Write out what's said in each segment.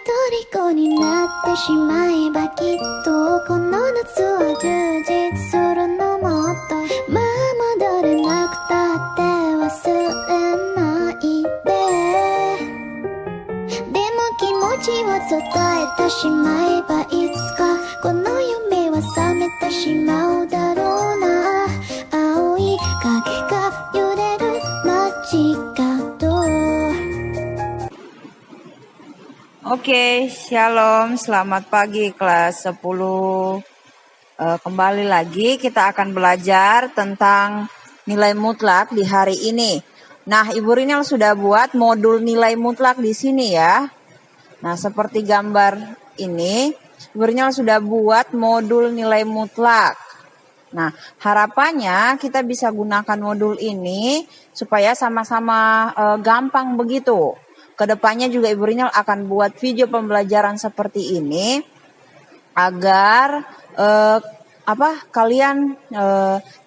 虜になってしまえばきっとこの夏は充実するのもっとまあ戻れなくたって忘れないででも気持ちを伝えてしまえばいつかこの夢は覚めてしまうだろうな青い影が揺れる街角Oke, shalom, selamat pagi kelas 10. Kembali lagi kita akan belajar tentang nilai mutlak di hari ini. Nah, Ibu Rinal sudah buat modul nilai mutlak di sini ya. Nah, seperti gambar ini, Ibu Rinal sudah buat modul nilai mutlak. Nah, harapannya kita bisa gunakan modul ini supaya sama-sama gampang begitu. Kedepannya juga Ibu Rinal akan buat video pembelajaran seperti ini agar kalian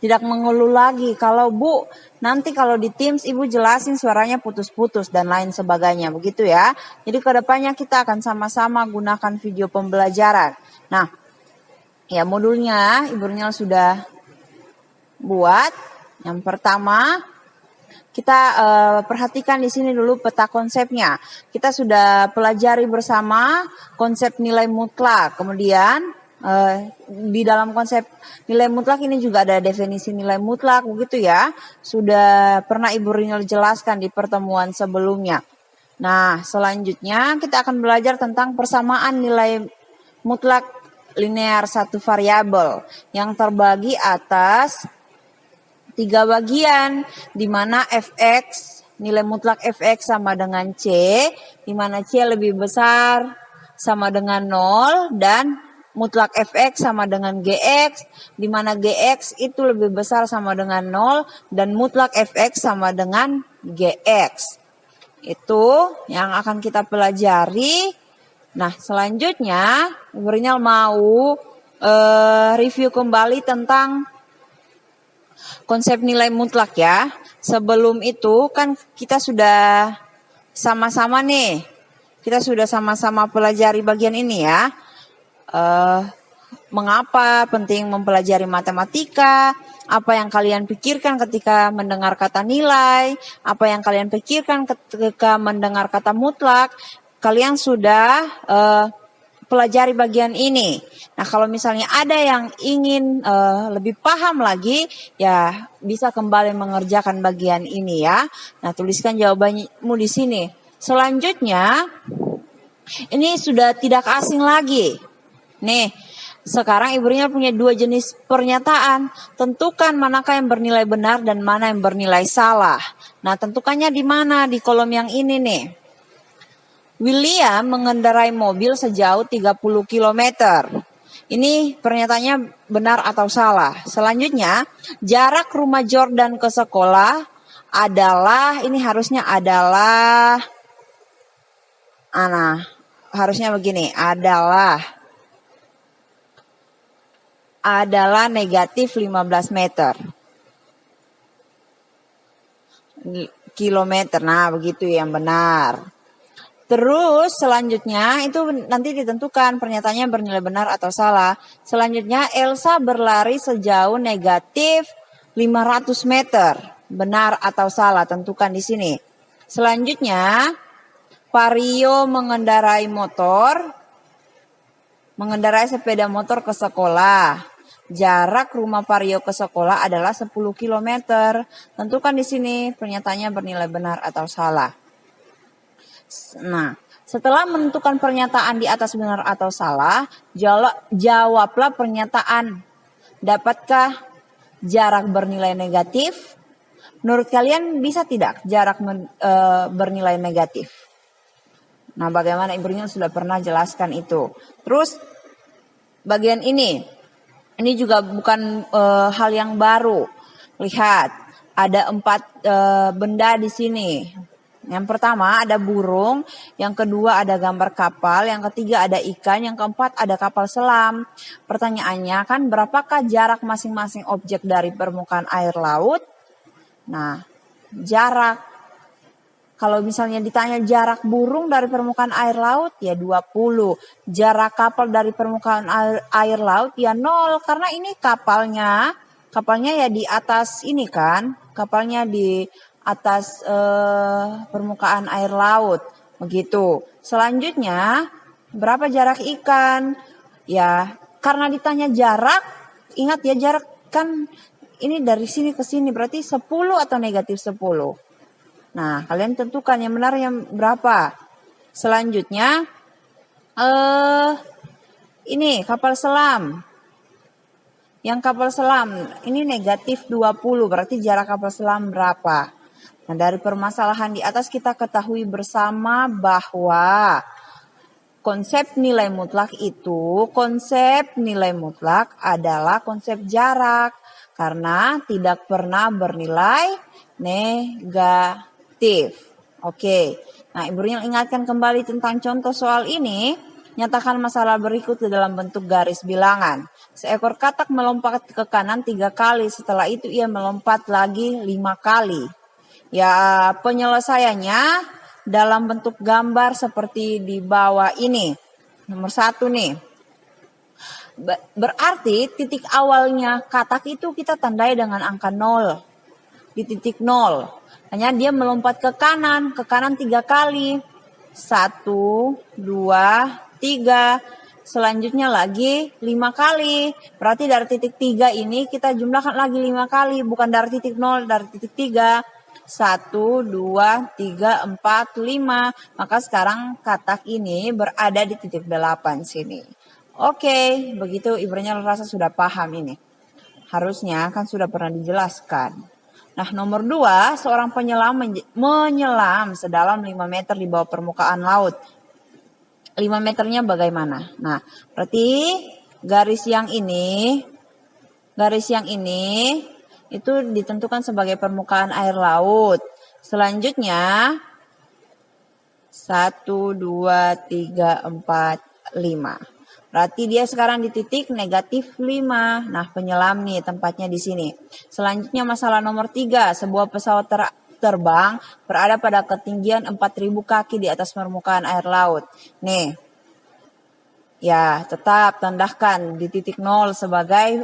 tidak mengeluh lagi kalau Bu nanti kalau di Teams Ibu jelasin suaranya putus-putus dan lain sebagainya begitu ya. Jadi kedepannya kita akan sama-sama gunakan video pembelajaran. Nah, ya modulnya Ibu Rinal sudah buat. Yang pertama kita perhatikan di sini dulu peta konsepnya. Kita sudah pelajari bersama konsep nilai mutlak. Kemudian di dalam konsep nilai mutlak ini juga ada definisi nilai mutlak begitu ya. Sudah pernah Ibu Rinal jelaskan di pertemuan sebelumnya. Nah, selanjutnya kita akan belajar tentang persamaan nilai mutlak linear satu variabel yang terbagi atas 3 bagian, di mana fx, nilai mutlak fx sama dengan c, di mana c lebih besar sama dengan 0, dan mutlak fx sama dengan gx, di mana gx itu lebih besar sama dengan 0, dan mutlak fx sama dengan gx. Itu yang akan kita pelajari. Nah, selanjutnya Ibu Rinal mau review kembali tentang konsep nilai mutlak ya. Sebelum itu kan kita sudah sama-sama nih. Kita sudah sama-sama pelajari bagian ini ya. Mengapa penting mempelajari matematika? Apa yang kalian pikirkan ketika mendengar kata nilai? Apa yang kalian pikirkan ketika mendengar kata mutlak? Kalian sudah pelajari bagian ini. Nah, kalau misalnya ada yang ingin lebih paham lagi, ya bisa kembali mengerjakan bagian ini ya. Nah, tuliskan jawabanmu di sini. Selanjutnya, ini sudah tidak asing lagi. Nih, sekarang Ibu Rinal punya 2 jenis pernyataan. Tentukan manakah yang bernilai benar dan mana yang bernilai salah. Nah, tentukannya di mana? Di kolom yang ini nih. William mengendarai mobil sejauh 30 km. Ini pernyataannya benar atau salah. Selanjutnya, jarak rumah Jordan ke sekolah adalah, ini harusnya adalah, harusnya begini, adalah negatif 15 meter. Kilometer, nah begitu yang benar. Terus selanjutnya itu nanti ditentukan pernyataannya bernilai benar atau salah. Selanjutnya Elsa berlari sejauh negatif 500 meter. Benar atau salah tentukan di sini. Selanjutnya Vario mengendarai sepeda motor ke sekolah. Jarak rumah Vario ke sekolah adalah 10 km. Tentukan di sini pernyataannya bernilai benar atau salah. Nah, setelah menentukan pernyataan di atas benar atau salah, jawablah pernyataan. Dapatkah jarak bernilai negatif? Menurut kalian bisa tidak jarak bernilai negatif? Nah, bagaimana Ibu Rinal sudah pernah jelaskan itu. Terus bagian ini juga bukan hal yang baru. Lihat, ada 4 benda di sini. Yang pertama ada burung, yang kedua ada gambar kapal, yang ketiga ada ikan, yang keempat ada kapal selam. Pertanyaannya kan berapakah jarak masing-masing objek dari permukaan air laut? Nah, jarak Kalau misalnya ditanya jarak burung dari permukaan air laut, ya 20. Jarak kapal dari permukaan air laut, ya 0. Karena ini kapalnya ya di atas ini kan, kapalnya di atas permukaan air laut. Begitu. Selanjutnya, berapa jarak ikan? Ya, karena ditanya jarak, ingat ya jarak kan ini dari sini ke sini berarti 10 atau negatif 10. Nah, kalian tentukan yang benar yang berapa. Selanjutnya, ini kapal selam. Yang kapal selam, ini negatif 20, berarti jarak kapal selam berapa? Nah, dari permasalahan di atas kita ketahui bersama bahwa konsep nilai mutlak adalah konsep jarak. Karena tidak pernah bernilai negatif. Oke. Nah, Ibu Rinal ingatkan kembali tentang contoh soal ini. Nyatakan masalah berikut di dalam bentuk garis bilangan. Seekor katak melompat ke kanan 3 kali. Setelah itu ia melompat lagi 5 kali. Ya, penyelesaiannya dalam bentuk gambar seperti di bawah ini. Nomor 1 nih. Berarti titik awalnya katak itu kita tandai dengan angka 0. Di titik 0. Hanya dia melompat ke kanan 3 kali. 1, 2, 3. Selanjutnya lagi 5 kali. Berarti dari titik 3 ini kita jumlahkan lagi 5 kali. Bukan dari titik 0, dari titik 3. 1, 2, 3, 4, 5. Maka sekarang katak ini berada di titik 8 sini. Oke, begitu Ibu Rinal rasa sudah paham ini. Harusnya kan sudah pernah dijelaskan. Nah, nomor 2, seorang penyelam menyelam sedalam 5 meter di bawah permukaan laut. 5 meternya bagaimana? Nah, berarti garis yang ini itu ditentukan sebagai permukaan air laut. Selanjutnya 1, 2, 3, 4, 5. Berarti dia sekarang di titik negatif 5. Nah, penyelam nih tempatnya di sini. Selanjutnya masalah nomor 3. Sebuah pesawat terbang berada pada ketinggian 4.000 kaki di atas permukaan air laut. Nih, ya tetap tandahkan di titik 0 sebagai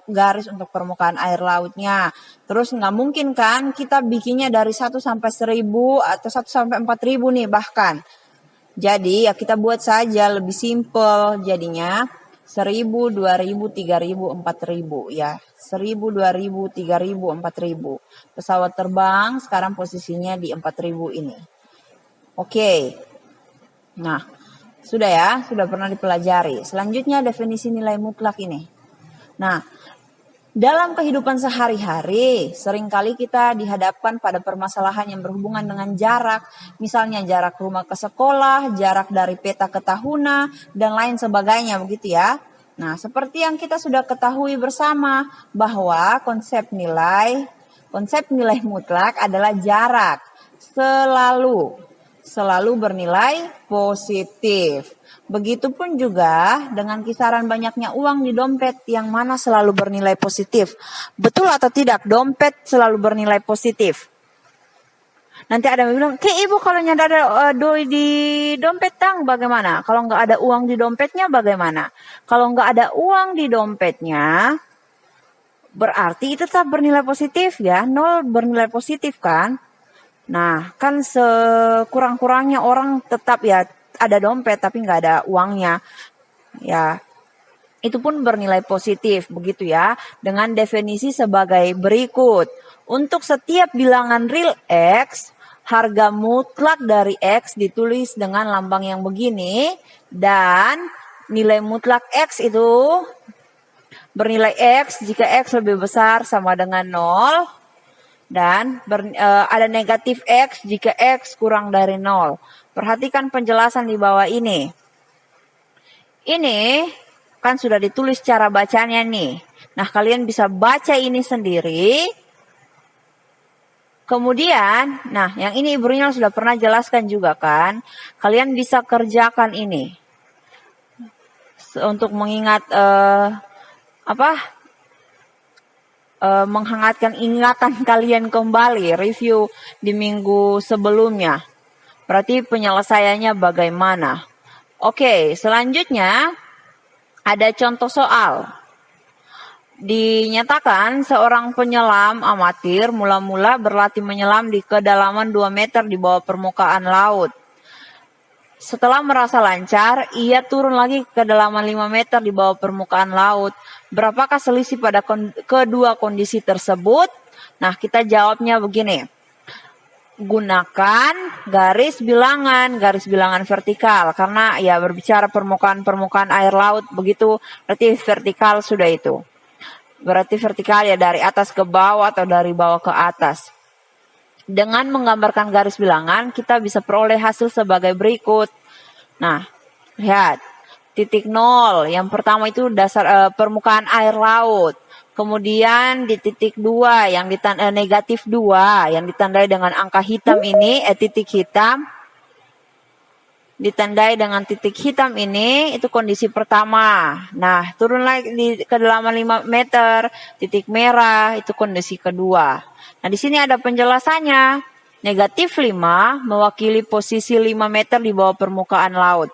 garis untuk permukaan air lautnya. Terus nggak mungkin kan kita bikinnya dari 1 sampai 1.000 atau 1 sampai 4.000 nih bahkan. Jadi ya kita buat saja lebih simple jadinya 1.000, 2.000, 3.000, 4.000 ya. 1.000, 2.000, 3.000, 4.000. Pesawat terbang sekarang posisinya di 4.000 ini. Oke. Nah, sudah ya, sudah pernah dipelajari. Selanjutnya definisi nilai mutlak ini. Nah, dalam kehidupan sehari-hari, seringkali kita dihadapkan pada permasalahan yang berhubungan dengan jarak. Misalnya jarak rumah ke sekolah, jarak dari peta ke tahuna, dan lain sebagainya begitu ya. Nah, seperti yang kita sudah ketahui bersama bahwa konsep nilai mutlak adalah jarak. Selalu bernilai positif. Begitupun juga dengan kisaran banyaknya uang di dompet yang mana selalu bernilai positif. Betul atau tidak dompet selalu bernilai positif? Nanti ada yang bilang, Ibu kalau nyada ada doi di dompet tang bagaimana? Kalau nggak ada uang di dompetnya bagaimana? Kalau nggak ada uang di dompetnya, berarti itu tetap bernilai positif ya. 0 bernilai positif kan? Nah, kan sekurang-kurangnya orang tetap ya ada dompet tapi nggak ada uangnya. Ya, itu pun bernilai positif begitu ya. Dengan definisi sebagai berikut. Untuk setiap bilangan real X, harga mutlak dari X ditulis dengan lambang yang begini. Dan nilai mutlak X itu bernilai X jika X lebih besar sama dengan 0. Dan ada negatif X jika X kurang dari 0. Perhatikan penjelasan di bawah ini. Ini kan sudah ditulis cara bacanya nih. Nah, kalian bisa baca ini sendiri. Kemudian, nah yang ini Ibu Rinal sudah pernah jelaskan juga kan. Kalian bisa kerjakan ini. Untuk mengingat menghangatkan ingatan kalian kembali review di minggu sebelumnya. Berarti penyelesaiannya bagaimana? Oke, selanjutnya ada contoh soal. Dinyatakan seorang penyelam amatir mula-mula berlatih menyelam di kedalaman 2 meter di bawah permukaan laut. Setelah merasa lancar, ia turun lagi ke kedalaman 5 meter di bawah permukaan laut. Berapakah selisih pada kedua kondisi tersebut? Nah, kita jawabnya begini. Gunakan garis bilangan vertikal. Karena ya berbicara permukaan air laut, begitu berarti vertikal sudah itu. Berarti vertikal ya dari atas ke bawah atau dari bawah ke atas. Dengan menggambarkan garis bilangan, kita bisa peroleh hasil sebagai berikut. Nah, lihat. Titik 0, yang pertama itu dasar permukaan air laut. Kemudian di titik 2, yang negatif 2, yang ditandai dengan angka hitam ini, titik hitam. Ditandai dengan titik hitam ini, itu kondisi pertama. Nah, turun lagi di kedalaman 5 meter, titik merah, itu kondisi kedua. Nah, di sini ada penjelasannya. Negatif 5 mewakili posisi 5 meter di bawah permukaan laut.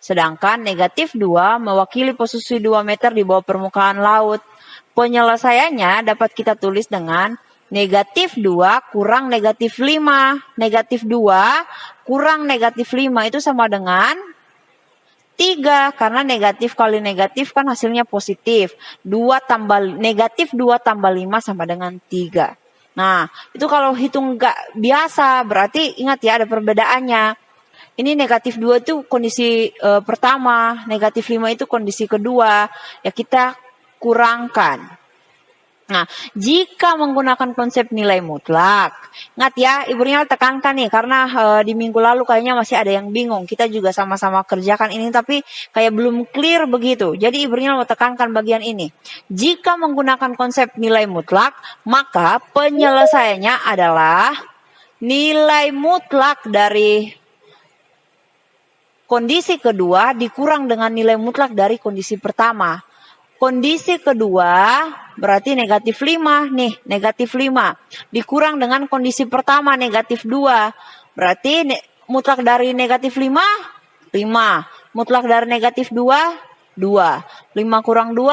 Sedangkan negatif 2 mewakili posisi 2 meter di bawah permukaan laut. Penyelesaiannya dapat kita tulis dengan negatif 2 kurang negatif 5. Negatif 2 kurang negatif 5 itu sama dengan 3. Karena negatif kali negatif kan hasilnya positif. Negatif 2 tambah 5 sama dengan 3. Nah, itu kalau hitung nggak biasa, berarti ingat ya ada perbedaannya. Ini negatif 2 itu kondisi pertama, negatif 5 itu kondisi kedua. Ya kita kurangkan. Nah, jika menggunakan konsep nilai mutlak, ingat ya, Ibu Rinal tekankan nih, karena di minggu lalu kayaknya masih ada yang bingung. Kita juga sama-sama kerjakan ini, tapi kayak belum clear begitu. Jadi Ibu Rinal mau tekankan bagian ini. Jika menggunakan konsep nilai mutlak, maka penyelesaiannya adalah nilai mutlak dari kondisi kedua dikurang dengan nilai mutlak dari kondisi pertama. Kondisi kedua berarti negatif 5 nih, negatif 5. Dikurang dengan kondisi pertama negatif 2. Berarti mutlak dari negatif 5, 5. Mutlak dari negatif 2, 2. 5 kurang 2,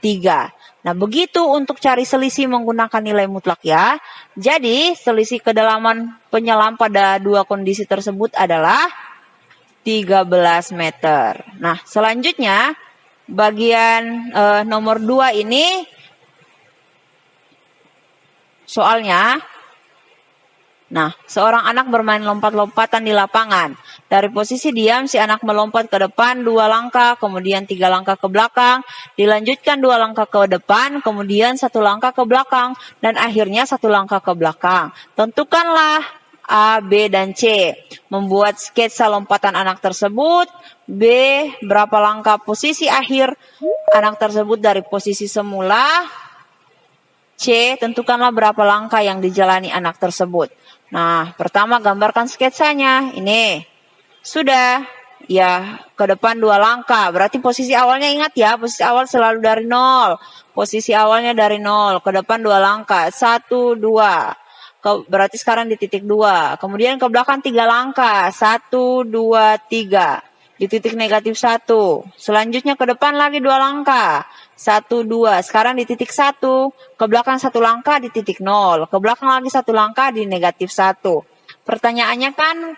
3. Nah begitu untuk cari selisih menggunakan nilai mutlak ya. Jadi selisih kedalaman penyelam pada dua kondisi tersebut adalah 13 meter. Nah selanjutnya bagian nomor 2 ini soalnya. Nah, seorang anak bermain lompat-lompatan di lapangan. Dari posisi diam, si anak melompat ke depan 2 langkah, kemudian 3 langkah ke belakang, dilanjutkan 2 langkah ke depan, kemudian 1 langkah ke belakang, dan akhirnya 1 langkah ke belakang. Tentukanlah A, B, dan C. Membuat sketsa lompatan anak tersebut. B, berapa langkah posisi akhir anak tersebut dari posisi semula. C, tentukanlah berapa langkah yang dijalani anak tersebut. Nah, pertama gambarkan sketsanya. Ini sudah ya ke depan 2 langkah. Berarti posisi awalnya ingat ya, posisi awal selalu dari 0. Posisi awalnya dari 0, ke depan 2 langkah. 1, 2. Berarti sekarang di titik 2. Kemudian ke belakang 3 langkah. 1, 2, 3. Di titik negatif 1. Selanjutnya ke depan lagi 2 langkah. 1, 2. Sekarang di titik 1. Ke belakang 1 langkah di titik 0. Ke belakang lagi 1 langkah di negatif 1. Pertanyaannya kan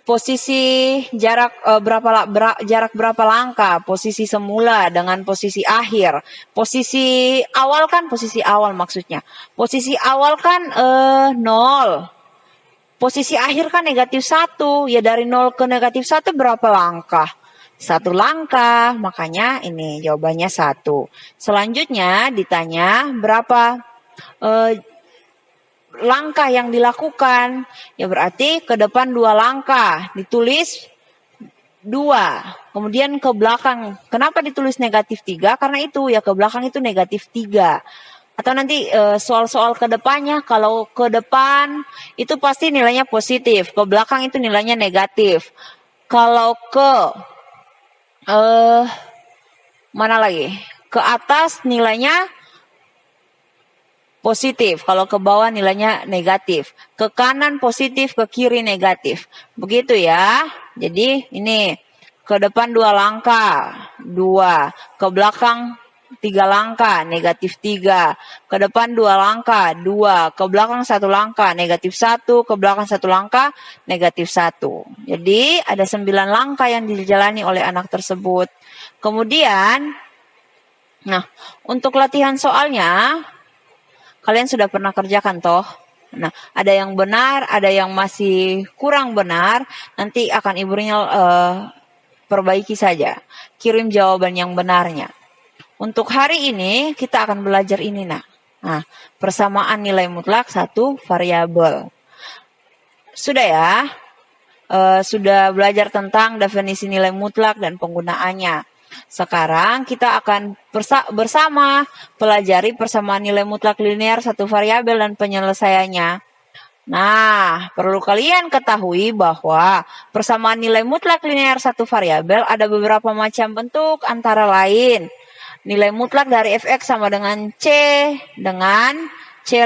posisi jarak berapa langkah, posisi semula dengan posisi akhir. Posisi awal kan posisi awal maksudnya. Posisi awal kan 0. Posisi akhir kan negatif 1. Ya dari 0 ke negatif 1 berapa langkah? 1 langkah. Makanya ini jawabannya 1. Selanjutnya ditanya berapa langkah yang dilakukan. Ya berarti ke depan 2 langkah. Ditulis 2. Kemudian ke belakang. Kenapa ditulis negatif 3? Karena itu ya ke belakang itu negatif 3. Atau nanti soal-soal ke depannya, kalau ke depan itu pasti nilainya positif, ke belakang itu nilainya negatif. Kalau ke mana lagi? ke atas nilainya positif, kalau ke bawah nilainya negatif. Ke kanan positif, ke kiri negatif. Begitu ya. Jadi ini ke depan 2 langkah, 2. Ke belakang 3 langkah, negatif 3. Ke depan 2 langkah, 2. Ke belakang 1 langkah, negatif 1. Ke belakang 1 langkah, negatif 1. Jadi ada 9 langkah yang dijalani oleh anak tersebut. Kemudian, nah untuk latihan soalnya, kalian sudah pernah kerjakan toh? Nah, ada yang benar, ada yang masih kurang benar. Nanti akan Ibu Rinal perbaiki saja. Kirim jawaban yang benarnya. Untuk hari ini kita akan belajar ini nah. Nah, persamaan nilai mutlak satu variabel. Sudah ya? Sudah belajar tentang definisi nilai mutlak dan penggunaannya. Sekarang kita akan bersama pelajari persamaan nilai mutlak linear satu variabel dan penyelesaiannya. Nah, perlu kalian ketahui bahwa persamaan nilai mutlak linear satu variabel ada beberapa macam bentuk, antara lain nilai mutlak dari fx sama dengan c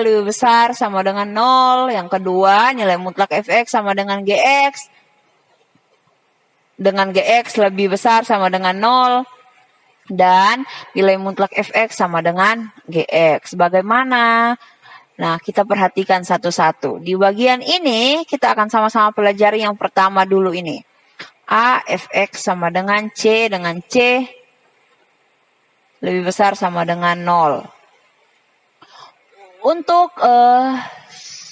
lebih besar sama dengan 0. Yang kedua, nilai mutlak fx sama dengan gx lebih besar sama dengan 0, dan nilai mutlak fx sama dengan gx. Bagaimana? Nah, kita perhatikan satu-satu. Di bagian ini kita akan sama-sama pelajari yang pertama dulu ini. A fx sama dengan c lebih besar sama dengan 0. Untuk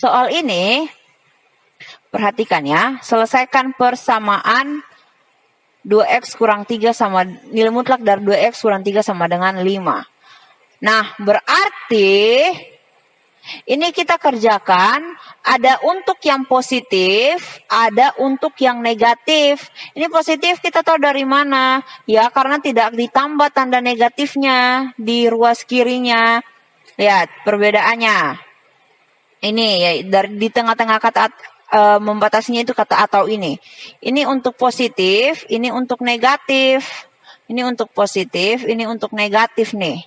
soal ini, perhatikan ya, selesaikan persamaan 2x kurang 3 sama nilai mutlak dari 2x kurang 3 sama dengan 5. Nah, berarti ini kita kerjakan ada untuk yang positif, ada untuk yang negatif. Ini positif kita tahu dari mana? Ya, karena tidak ditambah tanda negatifnya di ruas kirinya. Lihat perbedaannya. Ini ya, di tengah-tengah kata membatasinya itu kata atau ini. Ini untuk positif, ini untuk negatif. Ini untuk positif, ini untuk negatif nih.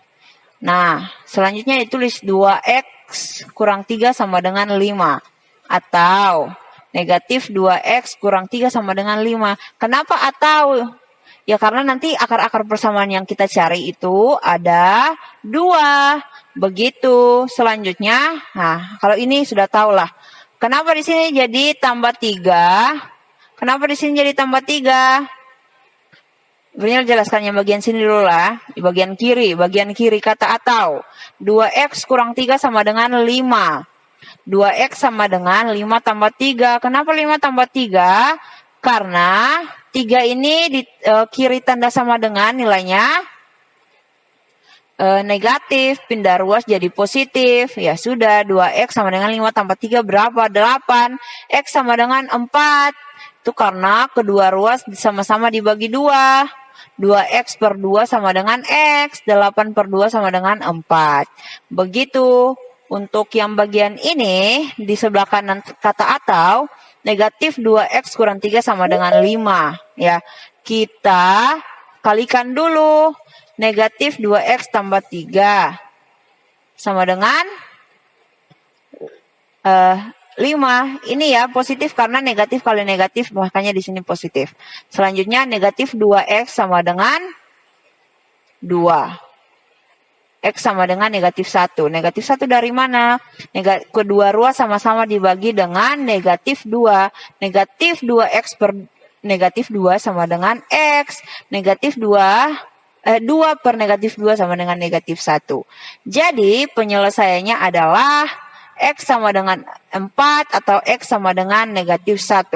Nah, selanjutnya ditulis 2x kurang 3 sama dengan 5. Atau negatif 2x kurang 3 sama dengan 5. Kenapa atau? Ya karena nanti akar-akar persamaan yang kita cari itu ada 2. Begitu. Selanjutnya, nah kalau ini sudah tahu lah. Kenapa di sini jadi tambah 3? Kenapa di sini jadi tambah 3? Sebenarnya jelaskan yang bagian sini dulu lah. Di bagian kiri kata atau. 2x kurang 3 sama dengan 5. 2x sama dengan 5 tambah 3. Kenapa 5 tambah 3? Karena 3 ini di kiri tanda sama dengan nilainya negatif, pindah ruas jadi positif. Ya sudah, 2x sama dengan 5 tambah 3 berapa? 8. X sama dengan 4. Itu karena kedua ruas sama-sama dibagi 2. 2x per 2 sama dengan x. 8 per 2 sama dengan 4. Begitu. Untuk yang bagian ini, di sebelah kanan kata atau, negatif 2x kurang 3 sama dengan 5. Ya, kita kalikan dulu. Negatif 2x tambah 3 sama dengan 5. Ini ya positif karena negatif kali negatif, makanya di sini positif. Selanjutnya negatif 2x sama dengan 2. X sama dengan negatif 1. Negatif 1 dari mana? Kedua ruas sama-sama dibagi dengan negatif 2. Negatif 2x per negatif 2 sama dengan x. Negatif 2 per negatif 2 sama dengan negatif 1. Jadi penyelesaiannya adalah x sama dengan 4 atau x sama dengan negatif 1.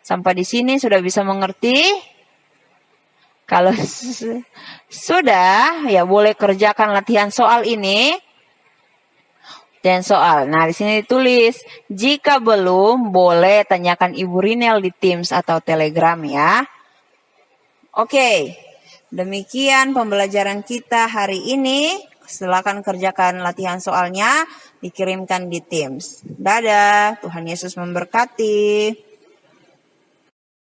Sampai di sini sudah bisa mengerti? Kalau sudah, ya boleh kerjakan latihan soal ini. Dan soal. Nah, di sini ditulis, jika belum, boleh tanyakan Ibu Rinel di Teams atau Telegram ya. Oke, demikian pembelajaran kita hari ini. Silakan kerjakan latihan soalnya, dikirimkan di Teams. Dadah, Tuhan Yesus memberkati.